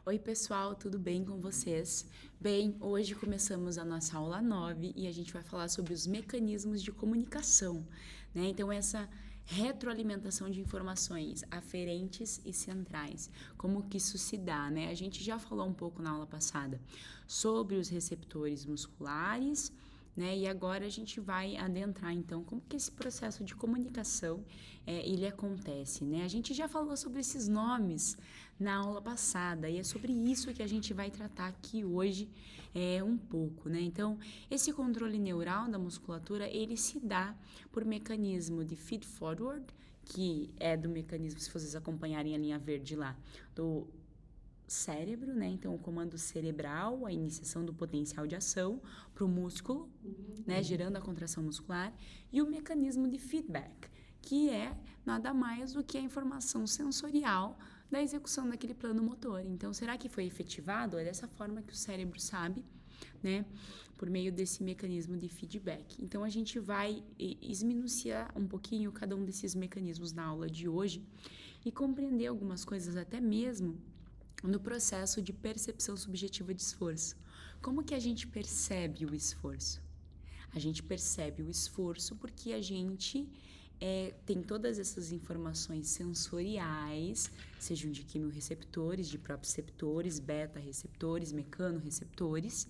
Oi, pessoal, tudo bem com vocês? Bem, hoje começamos a nossa aula 9 e a gente vai falar sobre os mecanismos de comunicação, né? Então, essa retroalimentação de informações aferentes e centrais, como que isso se dá, né? A gente já falou um pouco na aula passada sobre os receptores musculares, né? E agora a gente vai adentrar, então, como que esse processo de comunicação ele acontece, né? A gente já falou sobre esses nomes na aula passada e é sobre isso que a gente vai tratar aqui hoje um pouco, né? Então, esse controle neural da musculatura, ele se dá por mecanismo de feed-forward, que é do mecanismo, se vocês acompanharem a linha verde lá, do cérebro, né? Então, o comando cerebral, a iniciação do potencial de ação para o músculo, né? Gerando a contração muscular, e o mecanismo de feedback, que é nada mais do que a informação sensorial da execução daquele plano motor. Então, será que foi efetivado? É dessa forma que o cérebro sabe, né? Por meio desse mecanismo de feedback. Então, a gente vai esmiuçar um pouquinho cada um desses mecanismos na aula de hoje e compreender algumas coisas até mesmo no processo de percepção subjetiva de esforço. Como que a gente percebe o esforço? A gente percebe o esforço porque a gente tem todas essas informações sensoriais, sejam de quimiorreceptores, de proprioceptores, beta-receptores, mecanoreceptores,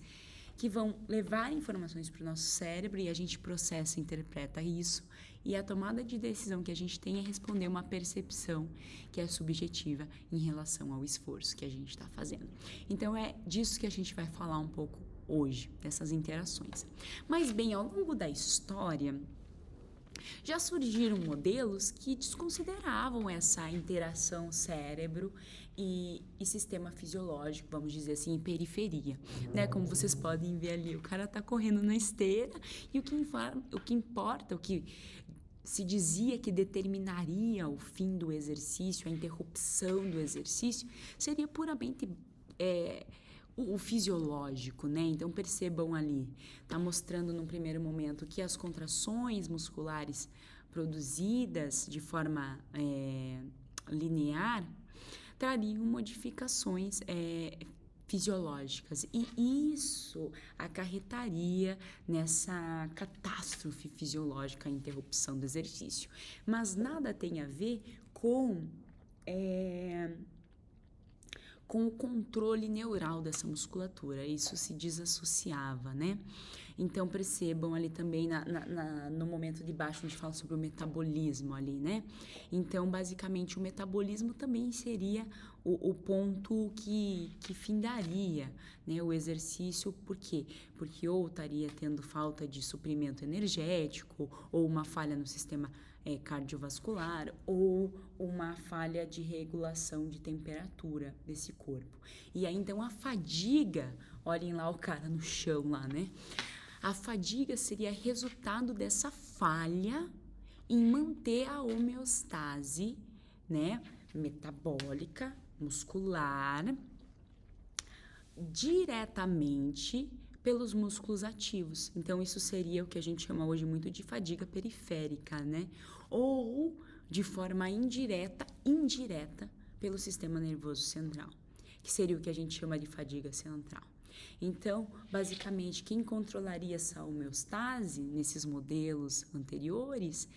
que vão levar informações para o nosso cérebro e a gente processa e interpreta isso. E a tomada de decisão que a gente tem é responder uma percepção que é subjetiva em relação ao esforço que a gente está fazendo. Então, é disso que a gente vai falar um pouco hoje, dessas interações. Mas, bem, ao longo da história, já surgiram modelos que desconsideravam essa interação cérebro e sistema fisiológico, vamos dizer assim, e periferia, né? Como vocês podem ver ali, o cara tá correndo na esteira e o que importa, o que se dizia que determinaria o fim do exercício, a interrupção do exercício, seria puramente o fisiológico, né? Então percebam ali, tá mostrando num primeiro momento que as contrações musculares produzidas de forma linear trariam modificações fisiológicas e isso acarretaria nessa catástrofe fisiológica, a interrupção do exercício. Mas nada tem a ver com o controle neural dessa musculatura, isso se desassociava, né? Então percebam ali também no momento de baixo a gente fala sobre o metabolismo ali, né? Então basicamente o metabolismo também seria o ponto que findaria, né, o exercício. Por quê? Porque ou estaria tendo falta de suprimento energético ou uma falha no sistema cardiovascular ou uma falha de regulação de temperatura desse corpo. E aí, então, a fadiga, olhem lá o cara no chão lá, né? A fadiga seria resultado dessa falha em manter a homeostase, né, metabólica, muscular, diretamente pelos músculos ativos. Então, isso seria o que a gente chama hoje muito de fadiga periférica, né? Ou de forma indireta pelo sistema nervoso central, que seria o que a gente chama de fadiga central. Então, basicamente, quem controlaria essa homeostase nesses modelos anteriores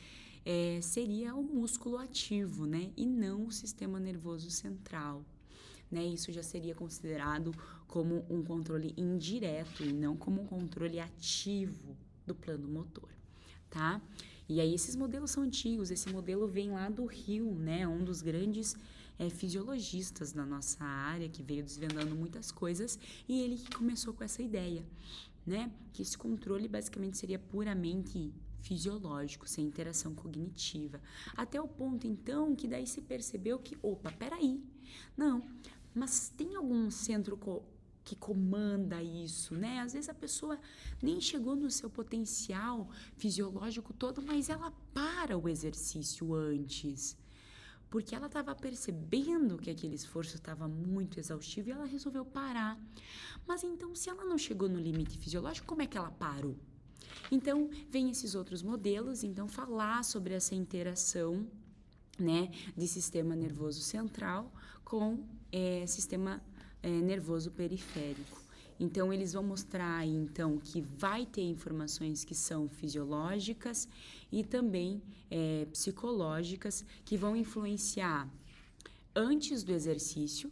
seria o músculo ativo, né? E não o sistema nervoso central. Né, isso já seria considerado como um controle indireto e não como um controle ativo do plano motor, tá? E aí esses modelos são antigos, esse modelo vem lá do Hill, né, um dos grandes fisiologistas da nossa área, que veio desvendando muitas coisas, e ele que começou com essa ideia, né, que esse controle basicamente seria puramente fisiológico, sem interação cognitiva. Até o ponto, então, que daí se percebeu que, opa, peraí, não, mas tem algum centro que comanda isso, né? Às vezes a pessoa nem chegou no seu potencial fisiológico todo, mas ela para o exercício antes, porque ela estava percebendo que aquele esforço estava muito exaustivo e ela resolveu parar. Mas então, se ela não chegou no limite fisiológico, como é que ela parou? Então, vem esses outros modelos, então, falar sobre essa interação, né, de sistema nervoso central com sistema nervoso periférico. Então, eles vão mostrar aí, então, que vai ter informações que são fisiológicas e também psicológicas, que vão influenciar antes do exercício,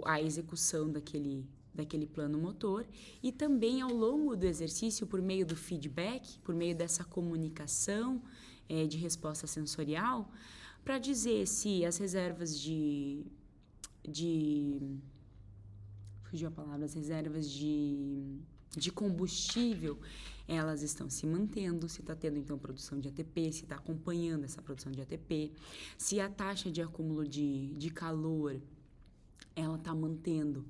a execução daquele plano motor, e também ao longo do exercício, por meio do feedback, por meio dessa comunicação de resposta sensorial, para dizer se as reservas fugiu a palavra, as reservas de combustível, elas estão se mantendo, se está tendo, então, produção de ATP, se está acompanhando essa produção de ATP, se a taxa de acúmulo de calor, ela está mantendo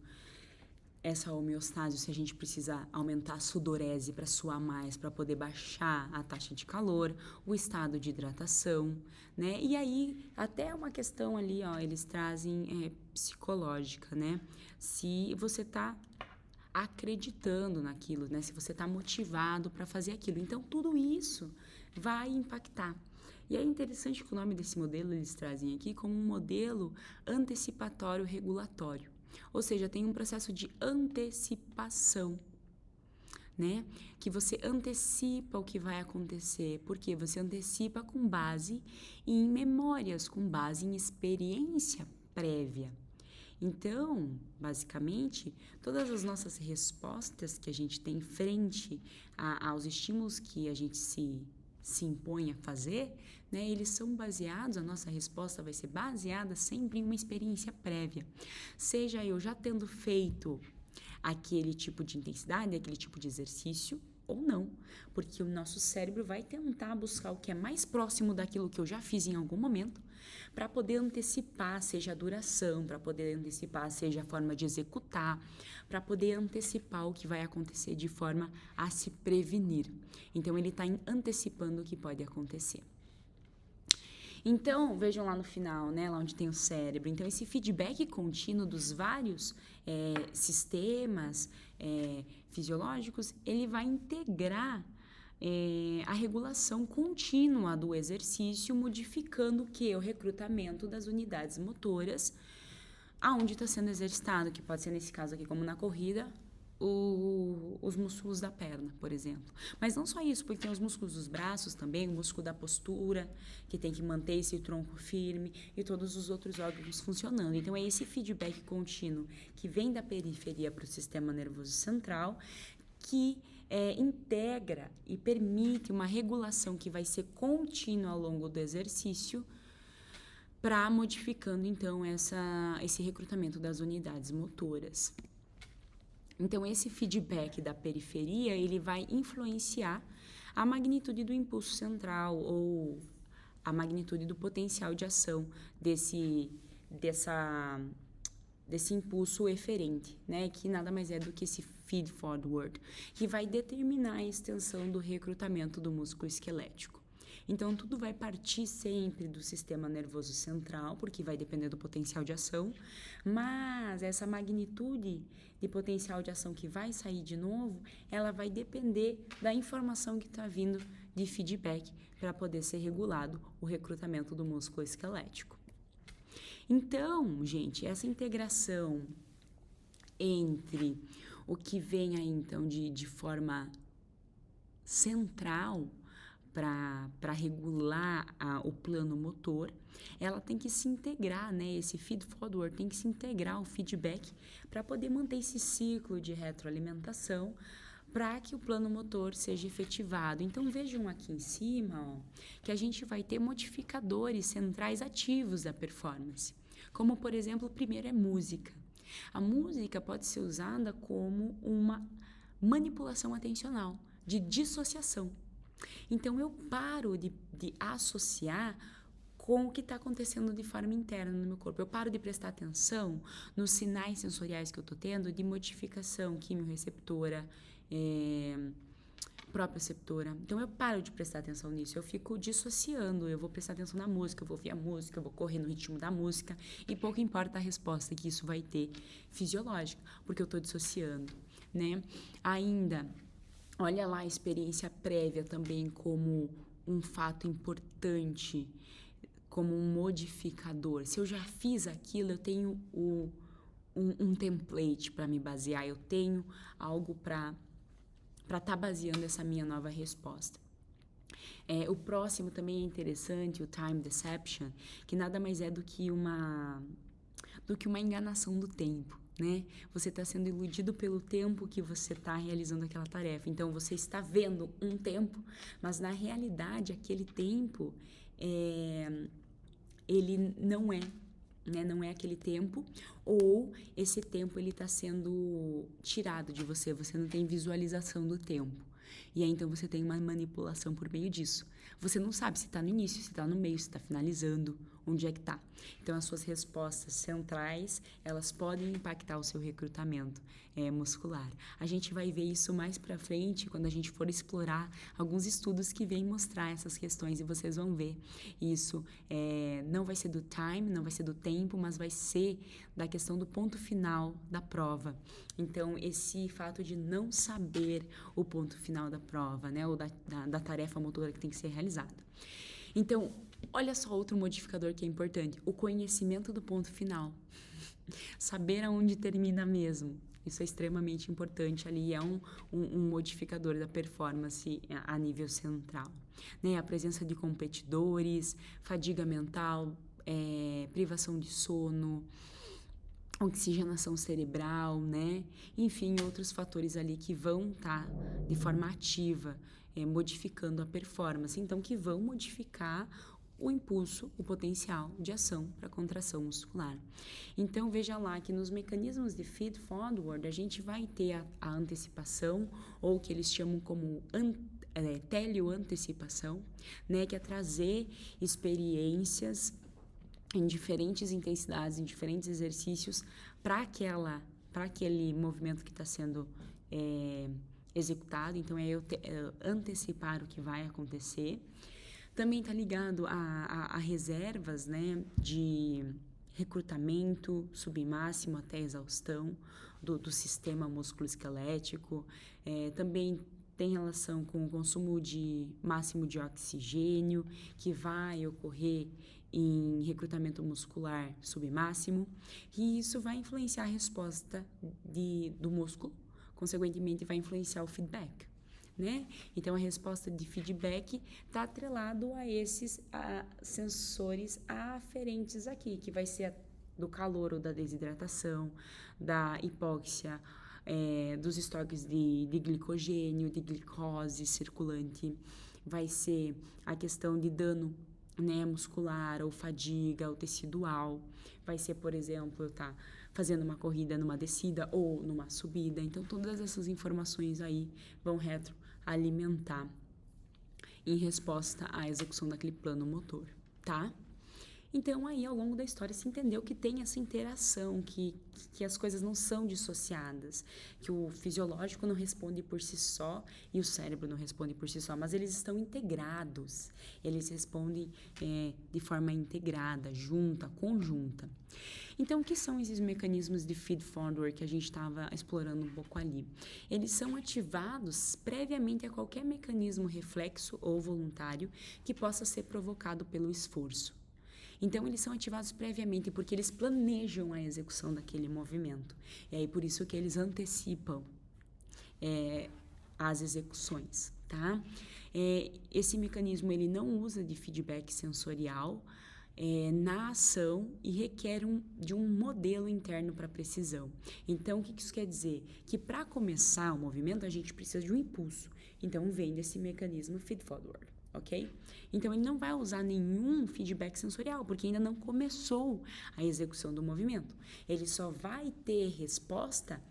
essa homeostase, se a gente precisa aumentar a sudorese para suar mais, para poder baixar a taxa de calor, o estado de hidratação, né? E aí, até uma questão ali, ó, eles trazem psicológica, né? Se você está acreditando naquilo, né? Se você está motivado para fazer aquilo. Então, tudo isso vai impactar. E é interessante que o nome desse modelo eles trazem aqui como um modelo antecipatório regulatório. Ou seja, tem um processo de antecipação, né? Que você antecipa o que vai acontecer, porque você antecipa com base em memórias, com base em experiência prévia. Então, basicamente, todas as nossas respostas que a gente tem frente aos estímulos que a gente se impõe a fazer, né, eles são baseados, a nossa resposta vai ser baseada sempre em uma experiência prévia. Seja eu já tendo feito aquele tipo de intensidade, aquele tipo de exercício, ou não, porque o nosso cérebro vai tentar buscar o que é mais próximo daquilo que eu já fiz em algum momento, para poder antecipar, seja a duração, para poder antecipar, seja a forma de executar, para poder antecipar o que vai acontecer de forma a se prevenir. Então, ele está antecipando o que pode acontecer. Então, vejam lá no final, né, lá onde tem o cérebro. Então, esse feedback contínuo dos vários sistemas fisiológicos, ele vai integrar a regulação contínua do exercício, modificando o que? O recrutamento das unidades motoras aonde está sendo exercitado, que pode ser nesse caso aqui, como na corrida, os músculos da perna, por exemplo. Mas não só isso, porque tem os músculos dos braços também, o músculo da postura, que tem que manter esse tronco firme, e todos os outros órgãos funcionando. Então, é esse feedback contínuo que vem da periferia para o sistema nervoso central, que integra e permite uma regulação que vai ser contínua ao longo do exercício, para modificando, então, esse recrutamento das unidades motoras. Então, esse feedback da periferia, ele vai influenciar a magnitude do impulso central ou a magnitude do potencial de ação desse impulso eferente, né? Que nada mais é do que esse feed forward, que vai determinar a extensão do recrutamento do músculo esquelético. Então, tudo vai partir sempre do sistema nervoso central, porque vai depender do potencial de ação, mas essa magnitude de potencial de ação que vai sair de novo, ela vai depender da informação que está vindo de feedback para poder ser regulado o recrutamento do músculo esquelético. Então, gente, essa integração entre o que vem aí, então, de forma central para regular o plano motor, ela tem que se integrar, né? Esse feed forward tem que se integrar ao feedback para poder manter esse ciclo de retroalimentação para que o plano motor seja efetivado. Então, vejam aqui em cima, ó, que a gente vai ter modificadores centrais ativos da performance, como, por exemplo, o primeiro é música. A música pode ser usada como uma manipulação atencional, de dissociação. Então, eu paro de associar com o que está acontecendo de forma interna no meu corpo. Eu paro de prestar atenção nos sinais sensoriais que eu estou tendo de modificação quimiorreceptora, proprioceptora. Então, eu paro de prestar atenção nisso. Eu fico dissociando. Eu vou prestar atenção na música, eu vou ouvir a música, eu vou correr no ritmo da música. E pouco importa a resposta que isso vai ter fisiológica, porque eu estou dissociando, né? Ainda... Olha lá a experiência prévia também como um fato importante, como um modificador. Se eu já fiz aquilo, eu tenho um template para me basear, eu tenho algo para estar baseando essa minha nova resposta. O próximo também é interessante, o time deception, que nada mais é do que uma enganação do tempo, né? Você está sendo iludido pelo tempo que você está realizando aquela tarefa. Então, você está vendo um tempo, mas na realidade, aquele tempo, ele não é, né? Não é aquele tempo, ou esse tempo ele está sendo tirado de você, você não tem visualização do tempo. E aí, então, você tem uma manipulação por meio disso. Você não sabe se está no início, se está no meio, se está finalizando, onde é que está. Então, as suas respostas centrais, elas podem impactar o seu recrutamento muscular. A gente vai ver isso mais para frente, quando a gente for explorar alguns estudos que vêm mostrar essas questões, e vocês vão ver isso. Não vai ser do time, não vai ser do tempo, mas vai ser da questão do ponto final da prova. Então, esse fato de não saber o ponto final da prova, né, ou da tarefa motora que tem que ser realizada. Então, olha só outro modificador que é importante, o conhecimento do ponto final. Saber aonde termina mesmo. Isso é extremamente importante ali, é um modificador da performance a nível central. Né? A presença de competidores, fadiga mental, privação de sono, oxigenação cerebral, né? Enfim, outros fatores ali que vão estar de forma ativa, modificando a performance, então que vão modificar o impulso, o potencial de ação para contração muscular. Então, veja lá que nos mecanismos de feed forward, a gente vai ter a antecipação, ou que eles chamam como teleoantecipação, né? Que é trazer experiências em diferentes intensidades, em diferentes exercícios, para aquele movimento que está sendo executado. Então, eu antecipar o que vai acontecer. Também está ligado a reservas, né, de recrutamento submáximo até exaustão do sistema musculoesquelético. Também tem relação com o consumo máximo de oxigênio, que vai ocorrer em recrutamento muscular submáximo, e isso vai influenciar a resposta do músculo, consequentemente vai influenciar o feedback, né? Então, a resposta de feedback está atrelado a esses sensores aferentes aqui, que vai ser do calor ou da desidratação, da hipóxia, dos estoques de glicogênio, de glicose circulante, vai ser a questão de dano, né, muscular ou fadiga ou tecidual, vai ser, por exemplo, fazendo uma corrida numa descida ou numa subida. Então, todas essas informações aí vão retroalimentar em resposta à execução daquele plano motor, tá? Então, aí, ao longo da história, se entendeu que tem essa interação, que as coisas não são dissociadas, que o fisiológico não responde por si só e o cérebro não responde por si só, mas eles estão integrados, eles respondem de forma integrada, junta, conjunta. Então, o que são esses mecanismos de feed forward que a gente estava explorando um pouco ali? Eles são ativados previamente a qualquer mecanismo reflexo ou voluntário que possa ser provocado pelo esforço. Então, eles são ativados previamente porque eles planejam a execução daquele movimento. E aí, por isso que eles antecipam as execuções, tá? Esse mecanismo, ele não usa de feedback sensorial na ação e requer de um modelo interno para precisão. Então, o que isso quer dizer? Que para começar o movimento, a gente precisa de um impulso. Então, vem desse mecanismo feed forward. Ok? Então, ele não vai usar nenhum feedback sensorial, porque ainda não começou a execução do movimento. Ele só vai ter resposta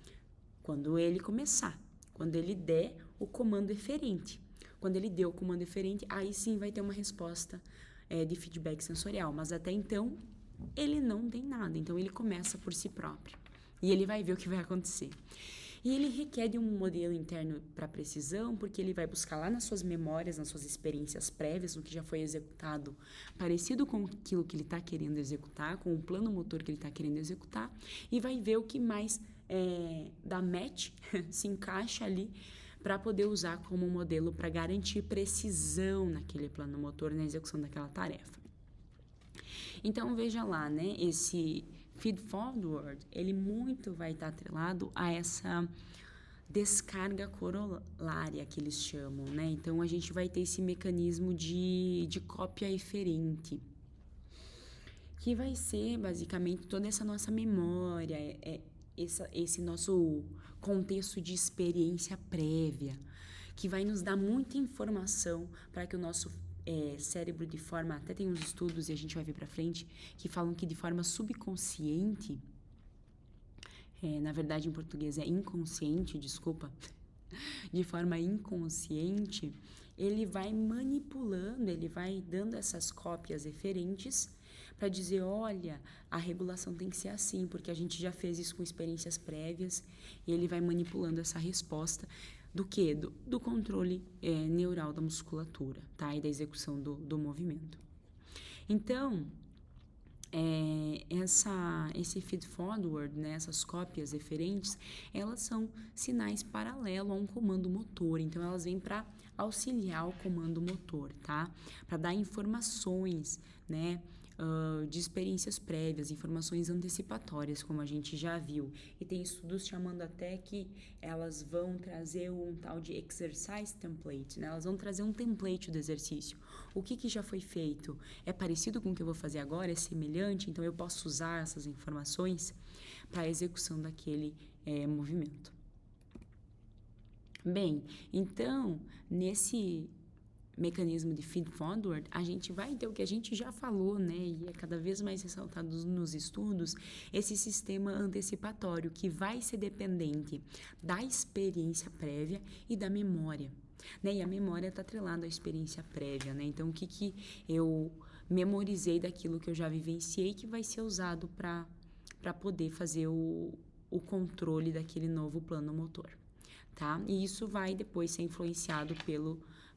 quando ele começar, quando ele der o comando eferente. Quando ele der o comando eferente, aí sim vai ter uma resposta de feedback sensorial. Mas até então, ele não tem nada. Então, ele começa por si próprio. E ele vai ver o que vai acontecer. E ele requer de um modelo interno para precisão, porque ele vai buscar lá nas suas memórias, nas suas experiências prévias, no que já foi executado, parecido com aquilo que ele está querendo executar, com o plano motor que ele está querendo executar, e vai ver o que mais dá match, se encaixa ali, para poder usar como modelo para garantir precisão naquele plano motor, na execução daquela tarefa. Então, veja lá, né, esse feed forward, ele muito vai estar atrelado a essa descarga corolária que eles chamam, né? Então, a gente vai ter esse mecanismo de cópia eferente, que vai ser, basicamente, toda essa nossa memória, esse nosso contexto de experiência prévia, que vai nos dar muita informação para que o nosso cérebro de forma... Até tem uns estudos, e a gente vai ver para frente, que falam que de forma subconsciente... na verdade, em português é inconsciente, desculpa. De forma inconsciente, ele vai manipulando, ele vai dando essas cópias eferentes para dizer, olha, a regulação tem que ser assim, porque a gente já fez isso com experiências prévias, e ele vai manipulando essa resposta do quê? Do controle neural da musculatura, tá? E da execução do movimento. Então, esse feed forward, né, essas cópias eferentes, elas são sinais paralelos a um comando motor. Então, elas vêm para auxiliar o comando motor, tá? Para dar informações, né, de experiências prévias, informações antecipatórias, como a gente já viu. E tem estudos chamando até que elas vão trazer um tal de exercise template, né? Elas vão trazer um template do exercício. O que já foi feito? É parecido com o que eu vou fazer agora? É semelhante? Então, eu posso usar essas informações para a execução daquele movimento. Bem, então, nesse mecanismo de feed forward, a gente vai ter o que a gente já falou, né, e é cada vez mais ressaltado nos estudos, esse sistema antecipatório que vai ser dependente da experiência prévia e da memória, né, e a memória está atrelada à experiência prévia, né, então o que eu memorizei daquilo que eu já vivenciei que vai ser usado para poder fazer o controle daquele novo plano motor, tá, e isso vai depois ser influenciado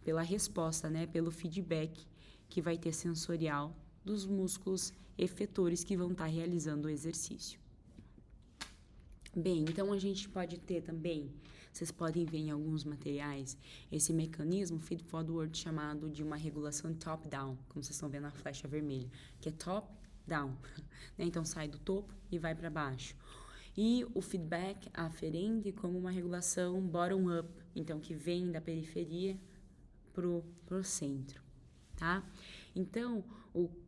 pela resposta, né, pelo feedback que vai ter sensorial dos músculos efetores que vão estar realizando o exercício. Bem, então a gente pode ter também, vocês podem ver em alguns materiais, esse mecanismo feed forward chamado de uma regulação top-down, como vocês estão vendo na flecha vermelha, que é top-down, né? Então sai do topo e vai para baixo. E o feedback aferente como uma regulação bottom-up, então que vem da periferia pro centro, tá? Então,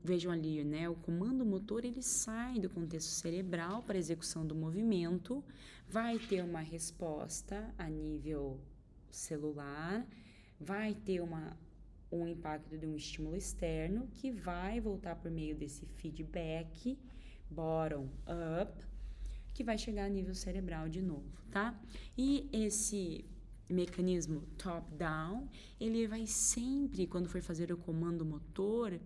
vejam ali, né? O comando motor, ele sai do contexto cerebral para a execução do movimento, vai ter uma resposta a nível celular, vai ter um impacto de um estímulo externo que vai voltar por meio desse feedback bottom-up, que vai chegar a nível cerebral de novo, tá? E esse mecanismo top-down, ele vai sempre, quando for fazer o comando motor,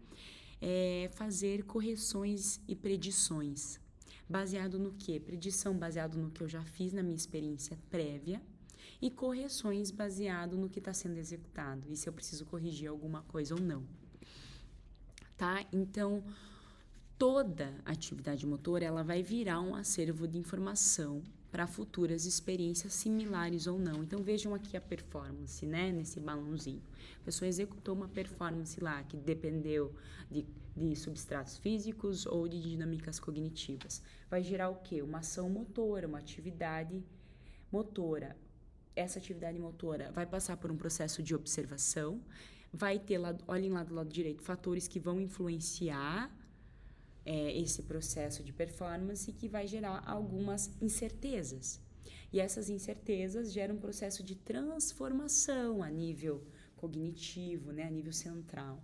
fazer correções e predições. Baseado no quê? Predição baseado no que eu já fiz na minha experiência prévia e correções baseado no que está sendo executado e se eu preciso corrigir alguma coisa ou não. Tá? Então, toda atividade motor, ela vai virar um acervo de informação para futuras experiências similares ou não. Então, vejam aqui a performance, né? Nesse balãozinho. A pessoa executou uma performance lá que dependeu de substratos físicos ou de dinâmicas cognitivas. Vai gerar o quê? Uma ação motora, uma atividade motora. Essa atividade motora vai passar por um processo de observação, vai ter, olhem lá do lado direito, fatores que vão influenciar esse processo de performance que vai gerar algumas incertezas. E essas incertezas geram um processo de transformação a nível cognitivo, né, a nível central.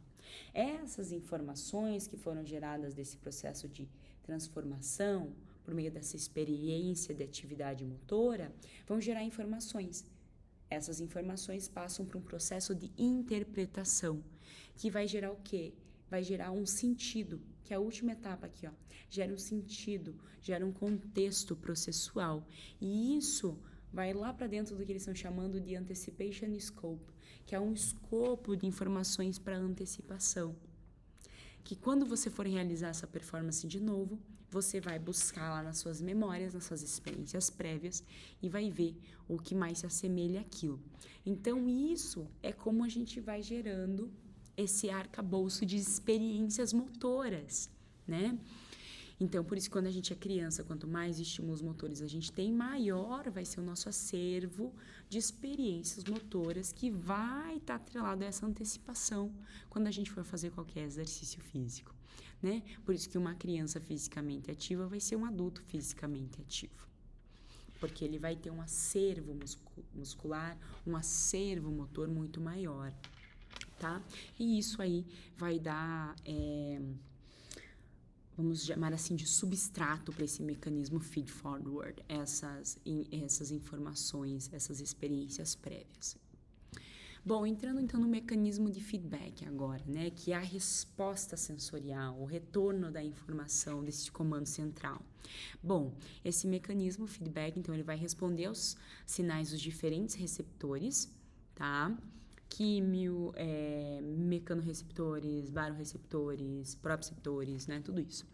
Essas informações que foram geradas desse processo de transformação, por meio dessa experiência de atividade motora, vão gerar informações. Essas informações passam por um processo de interpretação, que vai gerar o quê? Vai gerar um sentido, que é a última etapa aqui, ó. Gera um sentido, gera um contexto processual. E isso vai lá para dentro do que eles estão chamando de anticipation scope, que é um escopo de informações para antecipação. Que quando você for realizar essa performance de novo, você vai buscar lá nas suas memórias, nas suas experiências prévias e vai ver o que mais se assemelha àquilo. Então, isso é como a gente vai gerando esse arcabouço de experiências motoras, né? Então, por isso, quando a gente é criança, quanto mais estímulos motores a gente tem, maior vai ser o nosso acervo de experiências motoras que vai estar atrelado a essa antecipação quando a gente for fazer qualquer exercício físico, né? Por isso que uma criança fisicamente ativa vai ser um adulto fisicamente ativo, porque ele vai ter um acervo muscular, um acervo motor muito maior, tá? E isso aí vai dar... vamos chamar assim de substrato para esse mecanismo feed forward, essas informações, essas experiências prévias. Bom, entrando então no mecanismo de feedback agora, né, que é a resposta sensorial, o retorno da informação desse comando central. Bom, esse mecanismo feedback, então, ele vai responder aos sinais dos diferentes receptores, tá? Químio, mecanoreceptores, baroreceptores, proprioceptores, né? Tudo isso.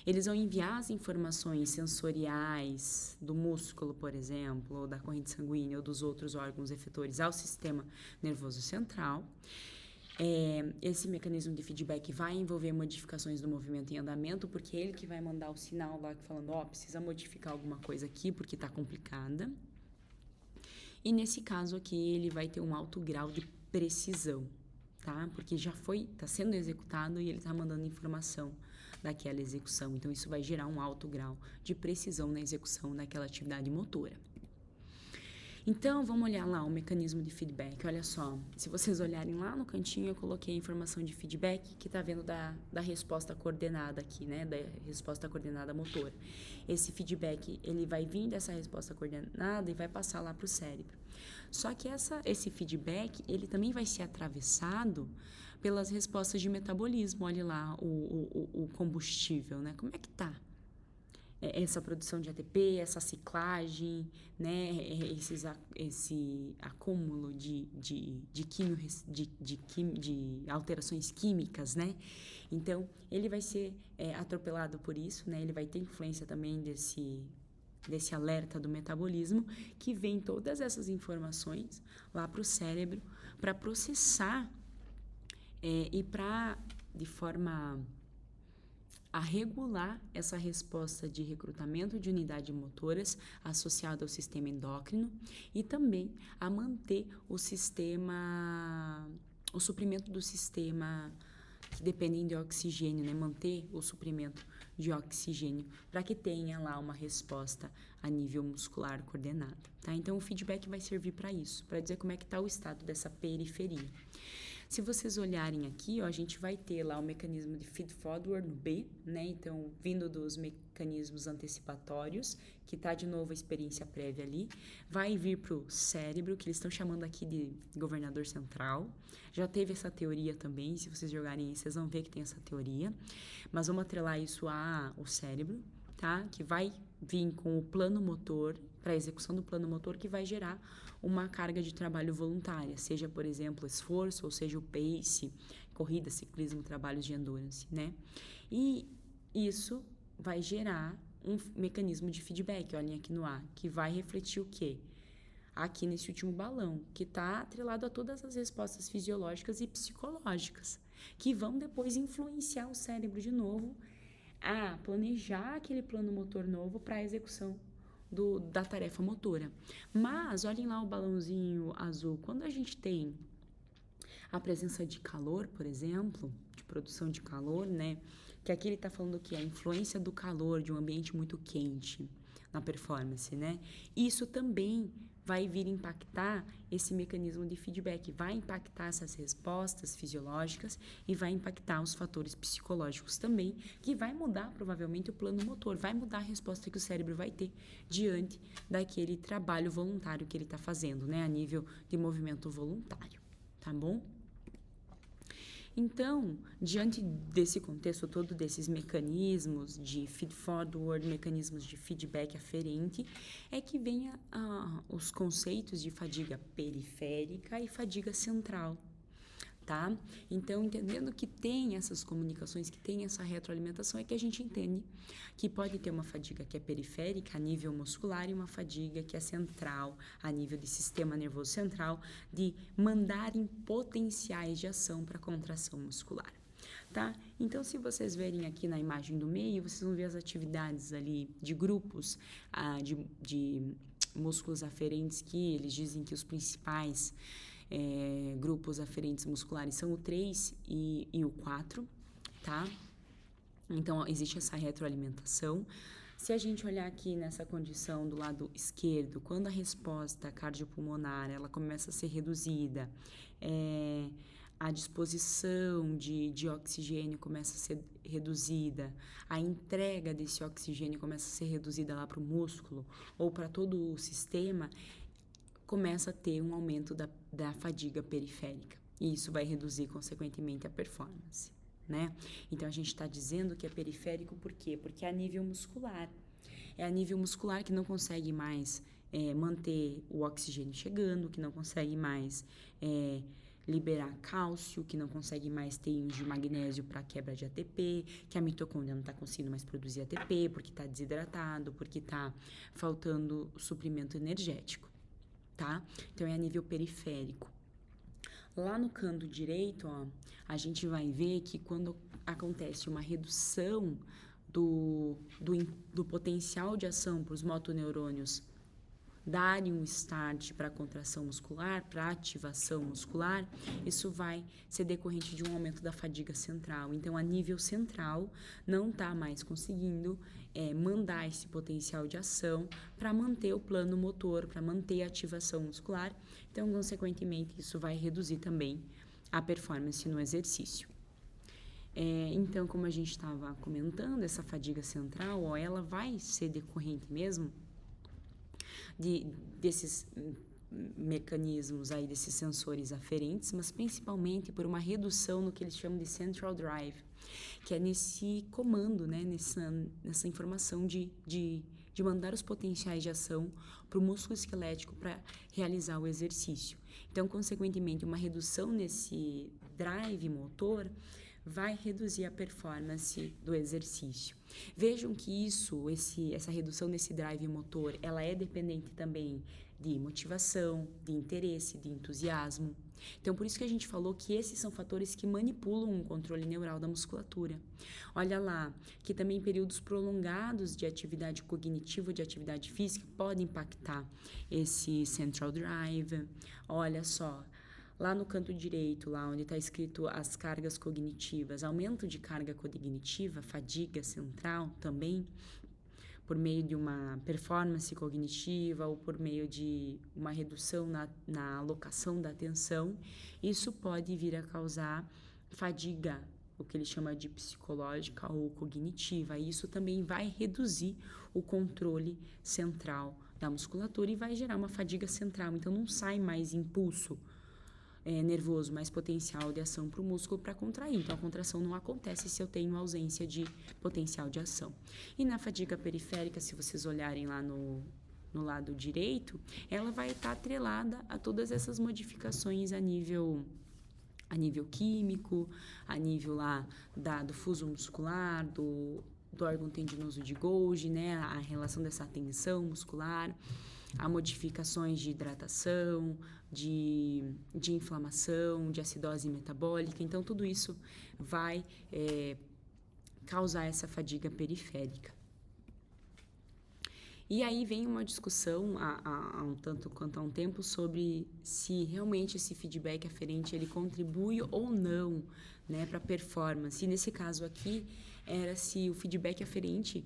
Eles vão enviar as informações sensoriais do músculo, por exemplo, ou da corrente sanguínea, ou dos outros órgãos efetores ao sistema nervoso central. Esse mecanismo de feedback vai envolver modificações do movimento em andamento, porque é ele que vai mandar o sinal lá falando, precisa modificar alguma coisa aqui, porque está complicada. E nesse caso aqui, ele vai ter um alto grau de precisão, tá? Porque já está sendo executado e ele está mandando informação daquela execução. Então, isso vai gerar um alto grau de precisão na execução daquela atividade motora. Então, vamos olhar lá o mecanismo de feedback. Olha só, se vocês olharem lá no cantinho, eu coloquei a informação de feedback que está vendo da resposta coordenada aqui, né? Da resposta coordenada motora. Esse feedback, ele vai vir dessa resposta coordenada e vai passar lá para o cérebro. Só que esse feedback, ele também vai ser atravessado pelas respostas de metabolismo. Olha lá o combustível, né? Como é que tá? Essa produção de ATP, essa ciclagem, né? Esse acúmulo de alterações químicas, né? Então, ele vai ser atropelado por isso, né? Ele vai ter influência também desse alerta do metabolismo, que vem todas essas informações lá para o cérebro para processar e para, de forma a regular essa resposta de recrutamento de unidades motoras associada ao sistema endócrino e também a manter o suprimento do sistema que dependem de oxigênio, né? Manter o suprimento de oxigênio para que tenha lá uma resposta a nível muscular coordenada, tá? Então, o feedback vai servir para isso, para dizer como é que está o estado dessa periferia. Se vocês olharem aqui, a gente vai ter lá o mecanismo de feed forward no B, né? Então, vindo dos mecanismos antecipatórios, que está de novo a experiência prévia ali, vai vir para o cérebro, que eles estão chamando aqui de governador central. Já teve essa teoria também, se vocês jogarem aí, vocês vão ver que tem essa teoria. Mas vamos atrelar isso ao cérebro, tá? Que vai vir com o plano motor, para a execução do plano motor, que vai gerar uma carga de trabalho voluntária, seja, por exemplo, esforço, ou seja, o pace, corrida, ciclismo, trabalhos de endurance, né? E isso vai gerar um mecanismo de feedback, olhem aqui no A, que vai refletir o quê? Aqui nesse último balão, que está atrelado a todas as respostas fisiológicas e psicológicas, que vão depois influenciar o cérebro de novo a planejar aquele plano motor novo para a execução da tarefa motora. Mas, olhem lá o balãozinho azul. Quando a gente tem a presença de calor, por exemplo, de produção de calor, né? Que aqui ele está falando que a influência do calor de um ambiente muito quente na performance, né? Isso também vai vir impactar esse mecanismo de feedback, vai impactar essas respostas fisiológicas e vai impactar os fatores psicológicos também, que vai mudar provavelmente o plano motor, vai mudar a resposta que o cérebro vai ter diante daquele trabalho voluntário que ele está fazendo, né, a nível de movimento voluntário, tá bom? Então, diante desse contexto todo, desses mecanismos de feed forward, mecanismos de feedback aferente, é que vem os conceitos de fadiga periférica e fadiga central, tá? Então, entendendo que tem essas comunicações, que tem essa retroalimentação, é que a gente entende que pode ter uma fadiga que é periférica a nível muscular e uma fadiga que é central a nível de sistema nervoso central, de mandarem potenciais de ação para contração muscular. tá? Então, se vocês verem aqui na imagem do meio, vocês vão ver as atividades ali de grupos, de músculos aferentes, que eles dizem que os principais grupos aferentes musculares são o 3 e o 4, tá? Então, existe essa retroalimentação. Se a gente olhar aqui nessa condição do lado esquerdo, quando a resposta cardiopulmonar ela começa a ser reduzida, a disposição de oxigênio começa a ser reduzida, a entrega desse oxigênio começa a ser reduzida lá para o músculo ou para todo o sistema, começa a ter um aumento da fadiga periférica. E isso vai reduzir, consequentemente, a performance, né? Então, a gente está dizendo que é periférico por quê? Porque é a nível muscular. É a nível muscular que não consegue mais manter o oxigênio chegando, que não consegue mais liberar cálcio, que não consegue mais ter íons de magnésio para quebra de ATP, que a mitocôndria não está conseguindo mais produzir ATP, porque está desidratado, porque está faltando suprimento energético, tá? Então, é a nível periférico. Lá no canto direito, ó, a gente vai ver que quando acontece uma redução do potencial de ação para os motoneurônios darem um start para a contração muscular, para a ativação muscular, isso vai ser decorrente de um aumento da fadiga central. Então, a nível central, não está mais conseguindo mandar esse potencial de ação para manter o plano motor, para manter a ativação muscular. Então, consequentemente, isso vai reduzir também a performance no exercício. Então, como a gente estava comentando, essa fadiga central, ó, ela vai ser decorrente mesmo desses mecanismos aí, desses sensores aferentes, mas principalmente por uma redução no que eles chamam de central drive, que é nesse comando, né, nessa informação de mandar os potenciais de ação para o músculo esquelético para realizar o exercício. Então, consequentemente, uma redução nesse drive motor vai reduzir a performance do exercício. Vejam que essa redução desse drive motor, ela é dependente também de motivação, de interesse, de entusiasmo. Então, por isso que a gente falou que esses são fatores que manipulam o controle neural da musculatura. Olha lá, que também períodos prolongados de atividade cognitiva, de atividade física, podem impactar esse central drive. Olha só, lá no canto direito, lá onde está escrito as cargas cognitivas, aumento de carga cognitiva, fadiga central também, por meio de uma performance cognitiva ou por meio de uma redução na alocação da atenção, isso pode vir a causar fadiga, o que ele chama de psicológica ou cognitiva. E isso também vai reduzir o controle central da musculatura e vai gerar uma fadiga central. Então, não sai mais impulso nervoso, mais potencial de ação para o músculo para contrair. Então, a contração não acontece se eu tenho ausência de potencial de ação. E na fadiga periférica, se vocês olharem lá no lado direito, ela vai estar atrelada a todas essas modificações a nível químico, a nível lá do fuso muscular, do órgão tendinoso de Golgi, né? A relação dessa tensão muscular, a modificações de hidratação, de inflamação, de acidose metabólica. Então, tudo isso vai causar essa fadiga periférica. E aí vem uma discussão há um tanto quanto há um tempo sobre se realmente esse feedback aferente ele contribui ou não, né, para a performance. E nesse caso aqui era se o feedback aferente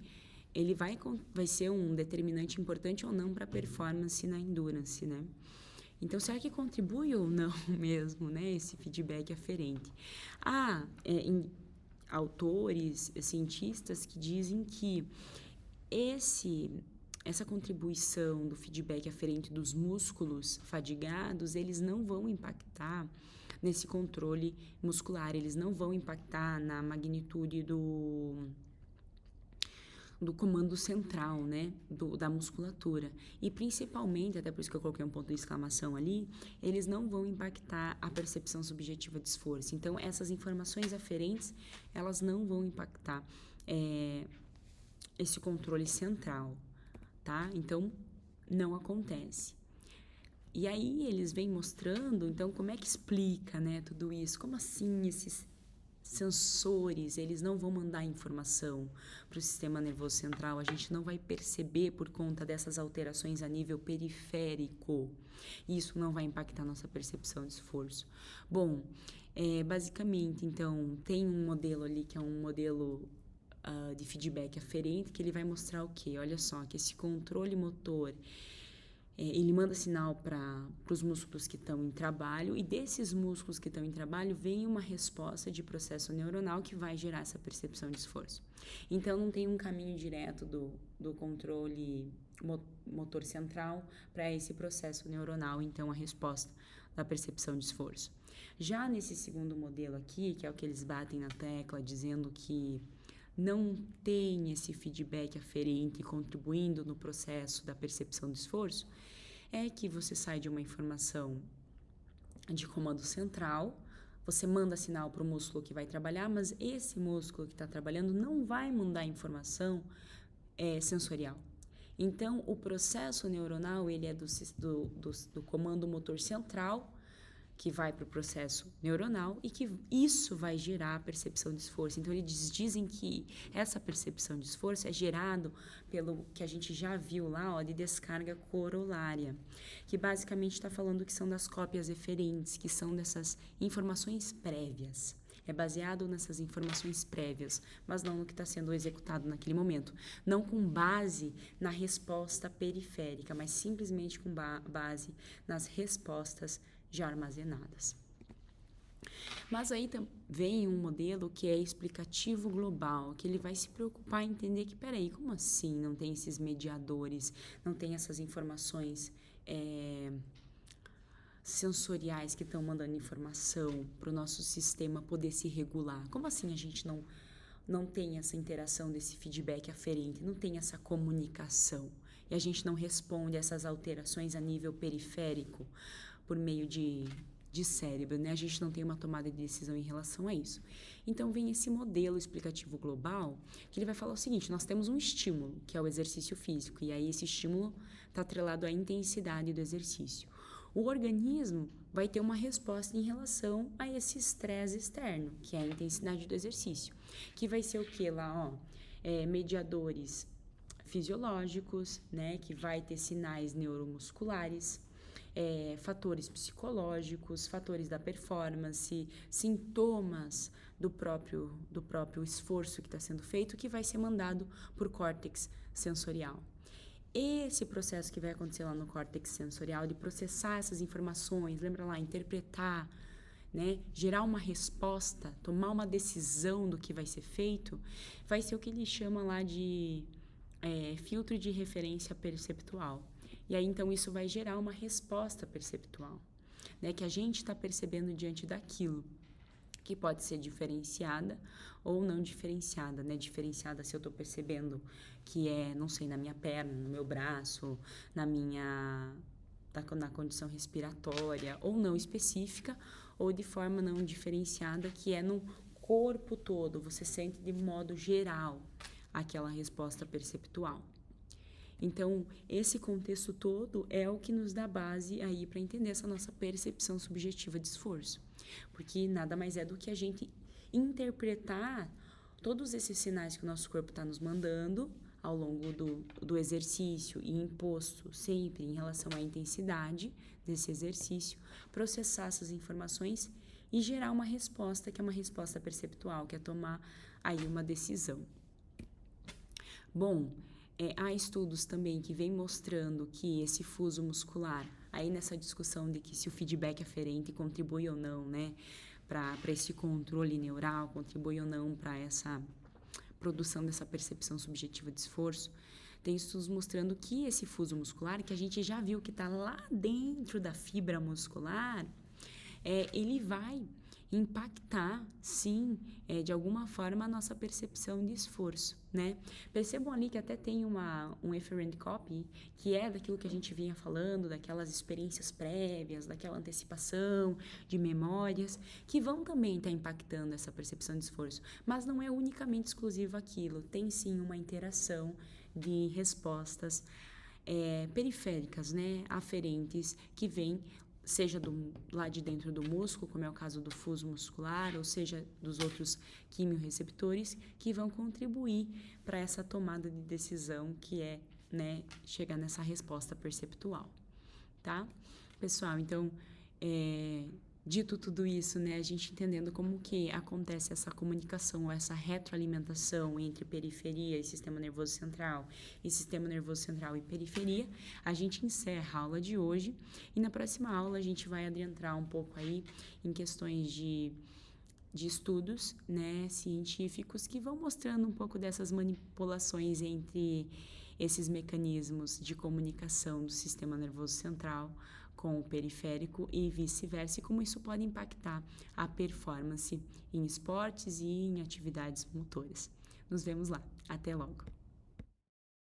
ele vai ser um determinante importante ou não para a performance na endurance, né? Então, será que contribui ou não mesmo, né, esse feedback aferente? Há autores, cientistas que dizem que essa contribuição do feedback aferente dos músculos fadigados, eles não vão impactar nesse controle muscular, eles não vão impactar na magnitude do comando central, né, da musculatura. E principalmente, até por isso que eu coloquei um ponto de exclamação ali, eles não vão impactar a percepção subjetiva de esforço. Então, essas informações aferentes, elas não vão impactar esse controle central, tá? Então, não acontece. E aí, eles vêm mostrando, então, como é que explica, né, tudo isso? Como assim sensores, eles não vão mandar informação para o sistema nervoso central, a gente não vai perceber por conta dessas alterações a nível periférico. Isso não vai impactar nossa percepção de esforço. Bom, basicamente, então, tem um modelo ali que é um modelo de feedback aferente, que ele vai mostrar o quê? Olha só, que esse controle motor ele manda sinal para os músculos que estão em trabalho, e desses músculos que estão em trabalho vem uma resposta de processo neuronal que vai gerar essa percepção de esforço. Então, não tem um caminho direto do controle motor central para esse processo neuronal, então a resposta da percepção de esforço. Já nesse segundo modelo aqui, que é o que eles batem na tecla, dizendo que não tem esse feedback aferente contribuindo no processo da percepção do esforço, é que você sai de uma informação de comando central, você manda sinal para o músculo que vai trabalhar, mas esse músculo que está trabalhando não vai mandar informação sensorial. Então, o processo neuronal ele é do comando motor central, que vai para o processo neuronal e que isso vai gerar a percepção de esforço. Então, eles dizem que essa percepção de esforço é gerado pelo que a gente já viu lá, de descarga corolária, que basicamente está falando que são das cópias eferentes, que são dessas informações prévias. É baseado nessas informações prévias, mas não no que está sendo executado naquele momento. Não com base na resposta periférica, mas simplesmente com base nas respostas já armazenadas. Mas aí vem um modelo que é explicativo global, que ele vai se preocupar em entender que, peraí, como assim não tem esses mediadores, não tem essas informações sensoriais que estão mandando informação para o nosso sistema poder se regular? Como assim a gente não tem essa interação desse feedback aferente, não tem essa comunicação? E a gente não responde a essas alterações a nível periférico por meio de cérebro, né? A gente não tem uma tomada de decisão em relação a isso. Então, vem esse modelo explicativo global, que ele vai falar o seguinte: nós temos um estímulo, que é o exercício físico, e aí esse estímulo está atrelado à intensidade do exercício. O organismo vai ter uma resposta em relação a esse estresse externo, que é a intensidade do exercício, que vai ser o que lá, mediadores fisiológicos, né? Que vai ter sinais neuromusculares, fatores psicológicos, fatores da performance, sintomas do próprio esforço que está sendo feito, que vai ser mandado por córtex sensorial. Esse processo que vai acontecer lá no córtex sensorial, de processar essas informações, lembra lá, interpretar, né, gerar uma resposta, tomar uma decisão do que vai ser feito, vai ser o que ele chama lá de filtro de referência perceptual. E aí, então, isso vai gerar uma resposta perceptual, né, que a gente está percebendo diante daquilo, que pode ser diferenciada ou não diferenciada, né? Diferenciada se eu estou percebendo que não sei, na minha perna, no meu braço, na condição respiratória, ou não específica, ou de forma não diferenciada, que é no corpo todo, você sente de modo geral aquela resposta perceptual. Então, esse contexto todo é o que nos dá base aí para entender essa nossa percepção subjetiva de esforço. Porque nada mais é do que a gente interpretar todos esses sinais que o nosso corpo está nos mandando ao longo do exercício e imposto sempre em relação à intensidade desse exercício, processar essas informações e gerar uma resposta que é uma resposta perceptual, que é tomar aí uma decisão. Bom, há estudos também que vêm mostrando que esse fuso muscular, aí nessa discussão de que se o feedback aferente contribui ou não, né, para esse controle neural, contribui ou não para essa produção dessa percepção subjetiva de esforço, tem estudos mostrando que esse fuso muscular, que a gente já viu que está lá dentro da fibra muscular, ele vai impactar, sim, de alguma forma a nossa percepção de esforço, né? Percebam ali que até tem um efferent copy, que é daquilo que a gente vinha falando, daquelas experiências prévias, daquela antecipação de memórias, que vão também estar impactando essa percepção de esforço, mas não é unicamente exclusivo aquilo, tem sim uma interação de respostas periféricas, né, aferentes, que vêm seja lá de dentro do músculo, como é o caso do fuso muscular, ou seja, dos outros quimiorreceptores, que vão contribuir para essa tomada de decisão que é, né, chegar nessa resposta perceptual, tá? Pessoal, então, dito tudo isso, né, a gente entendendo como que acontece essa comunicação, essa retroalimentação entre periferia e sistema nervoso central e periferia, a gente encerra a aula de hoje e na próxima aula a gente vai adentrar um pouco aí em questões de estudos, né, científicos que vão mostrando um pouco dessas manipulações entre esses mecanismos de comunicação do sistema nervoso central com o periférico e vice-versa, e como isso pode impactar a performance em esportes e em atividades motoras. Nos vemos lá. Até logo!